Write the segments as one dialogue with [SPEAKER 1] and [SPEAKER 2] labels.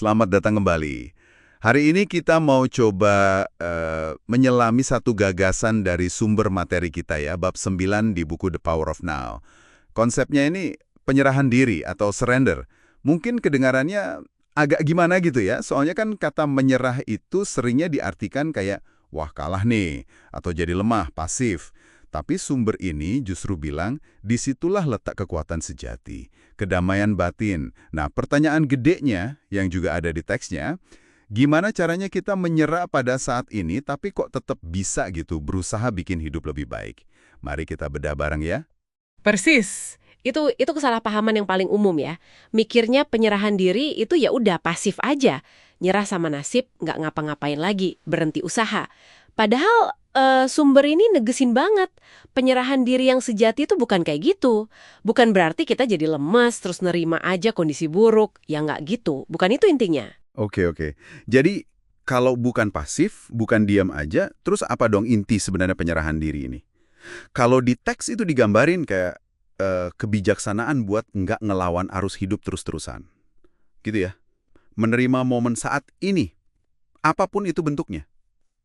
[SPEAKER 1] selamat datang kembali. Hari ini kita mau coba menyelami satu gagasan dari sumber materi kita ya, bab 9 di buku The Power of Now. Konsepnya ini penyerahan diri atau surrender. Mungkin kedengarannya agak gimana gitu ya, soalnya kan kata menyerah itu seringnya diartikan kayak, wah kalah nih, atau jadi lemah, pasif. Tapi sumber ini justru bilang, disitulah letak kekuatan sejati, kedamaian batin. Nah, pertanyaan gedenya yang juga ada di teksnya, gimana caranya kita menyerah pada saat ini tapi kok tetap bisa gitu berusaha bikin hidup lebih baik? Mari kita bedah bareng ya.
[SPEAKER 2] Persis. Itu kesalahpahaman yang paling umum ya. Mikirnya penyerahan diri itu ya udah pasif aja. Nyerah sama nasib, nggak ngapa-ngapain lagi, berhenti usaha. Padahal sumber ini negesin banget. Penyerahan diri yang sejati itu bukan kayak gitu. Bukan berarti kita jadi lemes terus nerima aja kondisi buruk. Ya nggak gitu. Bukan itu intinya.
[SPEAKER 1] Oke. Jadi, kalau bukan pasif, bukan diam aja, terus apa dong inti sebenarnya penyerahan diri ini? Kalau di teks itu digambarin kayak kebijaksanaan buat nggak ngelawan arus hidup terus-terusan. Gitu ya. Menerima momen saat ini, apapun itu bentuknya.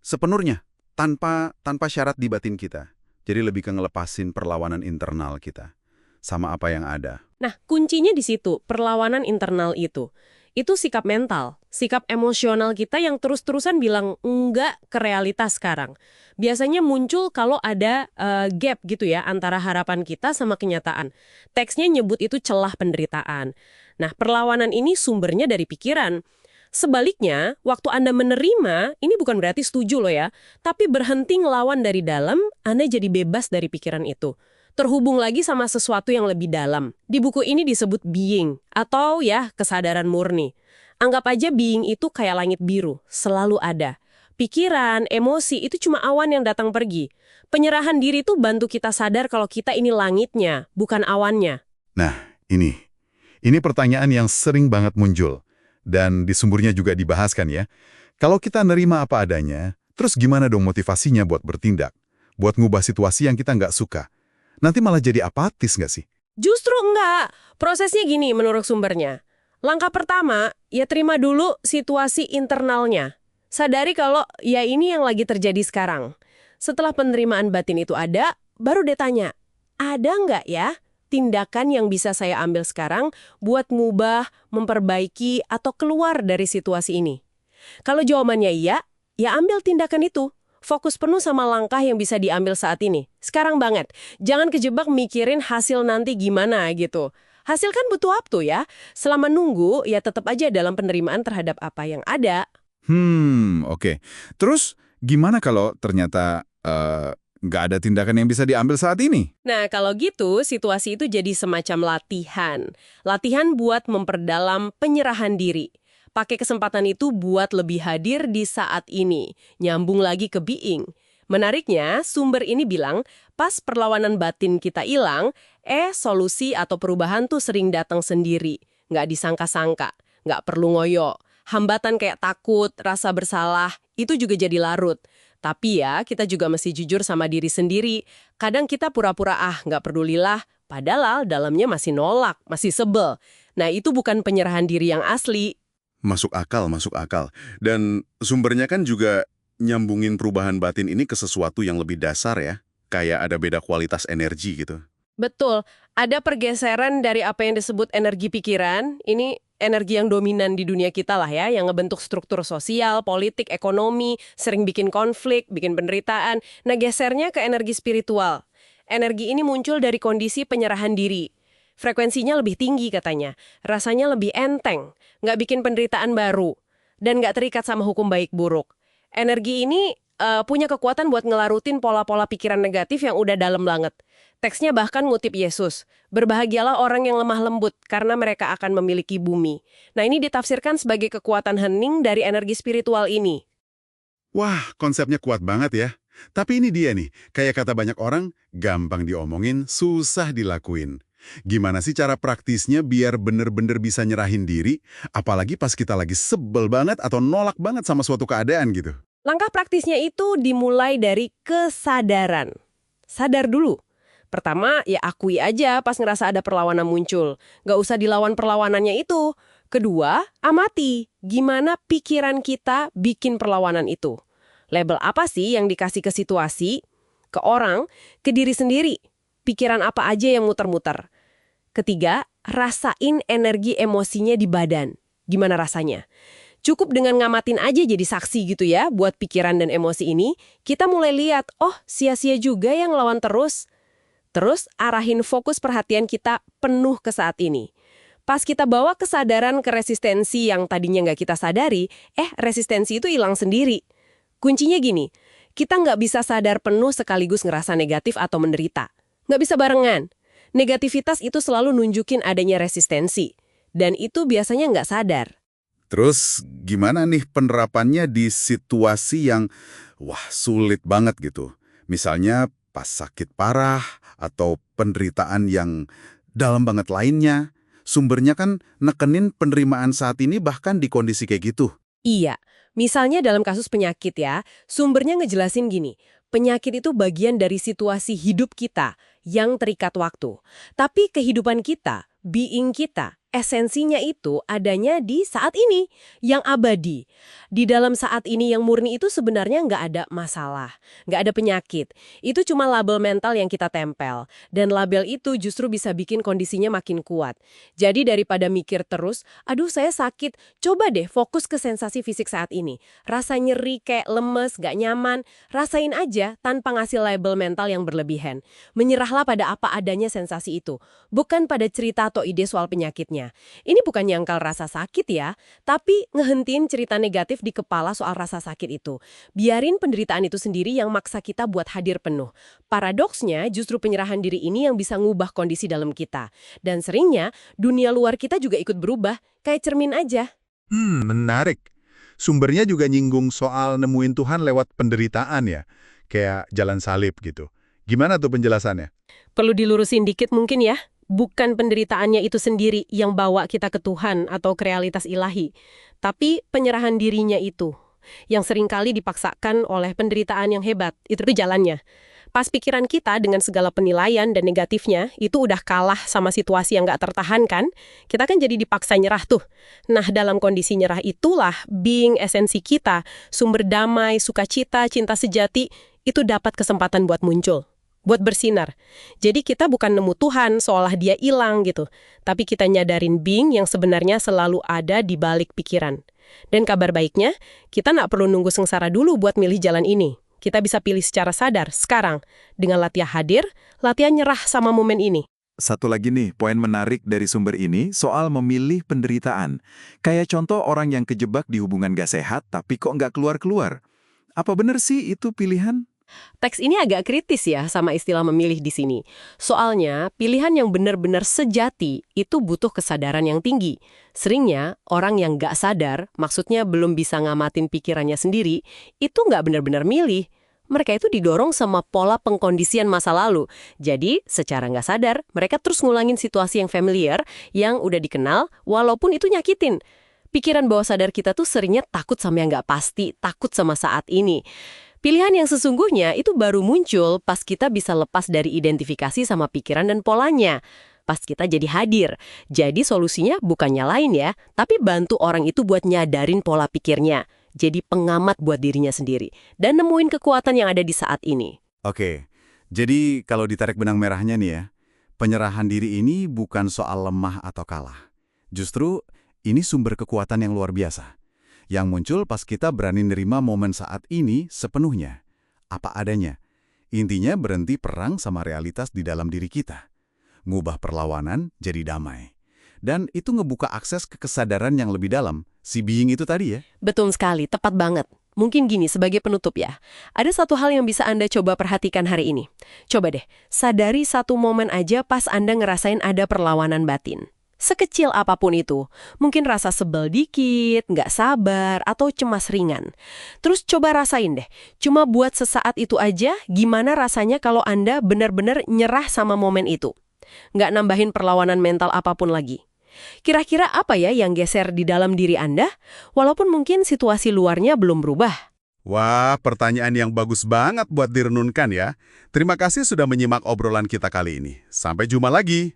[SPEAKER 1] Sepenuhnya, tanpa syarat di batin kita. Jadi lebih ke ngelepasin perlawanan internal kita. Sama apa yang ada.
[SPEAKER 2] Nah, kuncinya di situ, perlawanan internal itu. Itu sikap mental, sikap emosional kita yang terus-terusan bilang enggak ke realitas sekarang. Biasanya muncul kalau ada gap gitu ya antara harapan kita sama kenyataan. Teksnya nyebut itu celah penderitaan. Nah, perlawanan ini sumbernya dari pikiran. Sebaliknya, waktu Anda menerima, ini bukan berarti setuju loh ya, tapi berhenti ngelawan dari dalam, Anda jadi bebas dari pikiran itu. Terhubung lagi sama sesuatu yang lebih dalam. Di buku ini disebut being, atau ya kesadaran murni. Anggap aja being itu kayak langit biru, selalu ada. Pikiran, emosi itu cuma awan yang datang pergi. Penyerahan diri itu bantu kita sadar kalau kita ini langitnya, bukan awannya.
[SPEAKER 1] Nah, ini pertanyaan yang sering banget muncul. Dan di sumbernya juga dibahaskan ya. Kalau kita nerima apa adanya, terus gimana dong motivasinya buat bertindak? Buat ngubah situasi yang kita nggak suka? Nanti malah jadi apatis nggak sih?
[SPEAKER 2] Justru enggak. Prosesnya gini menurut sumbernya. Langkah pertama, ya terima dulu situasi internalnya. Sadari kalau ya ini yang lagi terjadi sekarang. Setelah penerimaan batin itu ada, baru dia tanya, ada nggak ya tindakan yang bisa saya ambil sekarang buat ngubah, memperbaiki, atau keluar dari situasi ini? Kalau jawabannya iya, ya ambil tindakan itu. Fokus penuh sama langkah yang bisa diambil saat ini. Sekarang banget. Jangan kejebak mikirin hasil nanti gimana gitu. Hasil kan butuh waktu ya. Selama nunggu, ya tetap aja dalam penerimaan terhadap apa yang ada.
[SPEAKER 1] Oke. Terus gimana kalau ternyata nggak ada tindakan yang bisa diambil saat ini?
[SPEAKER 2] Nah, kalau gitu, situasi itu jadi semacam latihan. Latihan buat memperdalam penyerahan diri. Pakai kesempatan itu buat lebih hadir di saat ini. Nyambung lagi ke being. Menariknya, sumber ini bilang, pas perlawanan batin kita hilang, solusi atau perubahan tuh sering datang sendiri. Nggak disangka-sangka, nggak perlu ngoyo. Hambatan kayak takut, rasa bersalah, itu juga jadi larut. Tapi ya, kita juga mesti jujur sama diri sendiri. Kadang kita pura-pura nggak pedulilah, padahal dalamnya masih nolak, masih sebel. Nah, itu bukan penyerahan diri yang asli.
[SPEAKER 1] Masuk akal. Dan sumbernya kan juga nyambungin perubahan batin ini ke sesuatu yang lebih dasar ya. Kayak ada beda kualitas energi gitu.
[SPEAKER 2] Betul, ada pergeseran dari apa yang disebut energi pikiran, ini energi yang dominan di dunia kita lah ya, yang ngebentuk struktur sosial, politik, ekonomi, sering bikin konflik, bikin penderitaan. Nah, gesernya ke energi spiritual. Energi ini muncul dari kondisi penyerahan diri. Frekuensinya lebih tinggi katanya, rasanya lebih enteng, nggak bikin penderitaan baru, dan nggak terikat sama hukum baik buruk. Energi ini punya kekuatan buat ngelarutin pola-pola pikiran negatif yang udah dalam banget. Teksnya bahkan ngutip Yesus, berbahagialah orang yang lemah lembut karena mereka akan memiliki bumi. Nah, ini ditafsirkan sebagai kekuatan hening dari energi spiritual ini.
[SPEAKER 1] Wah, konsepnya kuat banget ya. Tapi ini dia nih, kayak kata banyak orang, gampang diomongin, susah dilakuin. Gimana sih cara praktisnya biar bener-bener bisa nyerahin diri, apalagi pas kita lagi sebel banget atau nolak banget sama suatu keadaan gitu?
[SPEAKER 2] Langkah praktisnya itu dimulai dari kesadaran. Sadar dulu. Pertama, ya akui aja pas ngerasa ada perlawanan muncul. Nggak usah dilawan perlawanannya itu. Kedua, amati gimana pikiran kita bikin perlawanan itu. Label apa sih yang dikasih ke situasi, ke orang, ke diri sendiri? Pikiran apa aja yang muter-muter? Ketiga, rasain energi emosinya di badan. Gimana rasanya? Cukup dengan ngamatin aja jadi saksi gitu ya buat pikiran dan emosi ini, kita mulai lihat, oh sia-sia juga yang lawan terus. Terus arahin fokus perhatian kita penuh ke saat ini. Pas kita bawa kesadaran ke resistensi yang tadinya nggak kita sadari, resistensi itu hilang sendiri. Kuncinya gini, kita nggak bisa sadar penuh sekaligus ngerasa negatif atau menderita. Nggak bisa barengan. Negativitas itu selalu nunjukin adanya resistensi. Dan itu biasanya nggak sadar.
[SPEAKER 1] Terus gimana nih penerapannya di situasi yang sulit banget gitu? Misalnya pas sakit parah atau penderitaan yang dalam banget lainnya. Sumbernya kan nekenin penerimaan saat ini bahkan di kondisi kayak gitu.
[SPEAKER 2] Iya, misalnya dalam kasus penyakit ya, sumbernya ngejelasin gini, penyakit itu bagian dari situasi hidup kita yang terikat waktu. Tapi kehidupan kita, being kita, esensinya itu adanya di saat ini, yang abadi. Di dalam saat ini yang murni itu sebenarnya nggak ada masalah, nggak ada penyakit. Itu cuma label mental yang kita tempel. Dan label itu justru bisa bikin kondisinya makin kuat. Jadi daripada mikir terus, aduh saya sakit, coba deh fokus ke sensasi fisik saat ini. Rasa nyeri kayak lemes, nggak nyaman, rasain aja tanpa ngasih label mental yang berlebihan. Menyerahlah pada apa adanya sensasi itu, bukan pada cerita atau ide soal penyakitnya. Ini bukan nyangkal rasa sakit ya, tapi ngehentiin cerita negatif di kepala soal rasa sakit itu. Biarin penderitaan itu sendiri yang maksa kita buat hadir penuh. Paradoksnya, justru penyerahan diri ini yang bisa ngubah kondisi dalam kita. Dan seringnya, dunia luar kita juga ikut berubah, kayak cermin aja.
[SPEAKER 3] Menarik. Sumbernya juga nyinggung soal nemuin Tuhan lewat penderitaan ya, kayak jalan salib gitu. Gimana tuh penjelasannya?
[SPEAKER 2] Perlu dilurusin dikit mungkin ya. Bukan penderitaannya itu sendiri yang bawa kita ke Tuhan atau ke realitas ilahi, tapi penyerahan dirinya itu, yang seringkali dipaksakan oleh penderitaan yang hebat. Itu jalannya. Pas pikiran kita dengan segala penilaian dan negatifnya, itu udah kalah sama situasi yang nggak tertahankan, kita kan jadi dipaksa nyerah tuh. Nah, dalam kondisi nyerah itulah being esensi kita, sumber damai, sukacita, cinta sejati, itu dapat kesempatan buat muncul. Buat bersinar. Jadi kita bukan nemu Tuhan seolah dia hilang gitu. Tapi kita nyadarin being yang sebenarnya selalu ada di balik pikiran. Dan kabar baiknya, kita nggak perlu nunggu sengsara dulu buat milih jalan ini. Kita bisa pilih secara sadar sekarang. Dengan latihan hadir, latihan nyerah sama momen ini.
[SPEAKER 4] Satu lagi nih, poin menarik dari sumber ini soal memilih penderitaan. Kayak contoh orang yang kejebak di hubungan gak sehat tapi kok nggak keluar-keluar. Apa benar sih itu pilihan?
[SPEAKER 2] Teks ini agak kritis ya sama istilah memilih di sini. Soalnya, pilihan yang benar-benar sejati itu butuh kesadaran yang tinggi. Seringnya, orang yang nggak sadar, maksudnya belum bisa ngamatin pikirannya sendiri, itu nggak benar-benar milih. Mereka itu didorong sama pola pengkondisian masa lalu. Jadi, secara nggak sadar, mereka terus ngulangin situasi yang familiar, yang udah dikenal, walaupun itu nyakitin. Pikiran bawah sadar kita tuh seringnya takut sama yang nggak pasti, takut sama saat ini. Pilihan yang sesungguhnya itu baru muncul pas kita bisa lepas dari identifikasi sama pikiran dan polanya. Pas kita jadi hadir. Jadi solusinya bukan nyalain ya, tapi bantu orang itu buat nyadarin pola pikirnya. Jadi pengamat buat dirinya sendiri. Dan nemuin kekuatan yang ada di saat ini.
[SPEAKER 1] Oke, jadi kalau ditarik benang merahnya nih ya, penyerahan diri ini bukan soal lemah atau kalah. Justru ini sumber kekuatan yang luar biasa. Yang muncul pas kita berani nerima momen saat ini sepenuhnya. Apa adanya. Intinya berhenti perang sama realitas di dalam diri kita. Ngubah perlawanan jadi damai. Dan itu ngebuka akses ke kesadaran yang lebih dalam. Si being itu tadi ya.
[SPEAKER 2] Betul sekali, tepat banget. Mungkin gini sebagai penutup ya. Ada satu hal yang bisa Anda coba perhatikan hari ini. Coba deh, sadari satu momen aja pas Anda ngerasain ada perlawanan batin. Sekecil apapun itu, mungkin rasa sebel dikit, nggak sabar, atau cemas ringan. Terus coba rasain deh, cuma buat sesaat itu aja, gimana rasanya kalau Anda benar-benar nyerah sama momen itu. Nggak nambahin perlawanan mental apapun lagi. Kira-kira apa ya yang geser di dalam diri Anda, walaupun mungkin situasi luarnya belum berubah?
[SPEAKER 1] Wah, pertanyaan yang bagus banget buat direnunkan ya. Terima kasih sudah menyimak obrolan kita kali ini. Sampai jumpa lagi.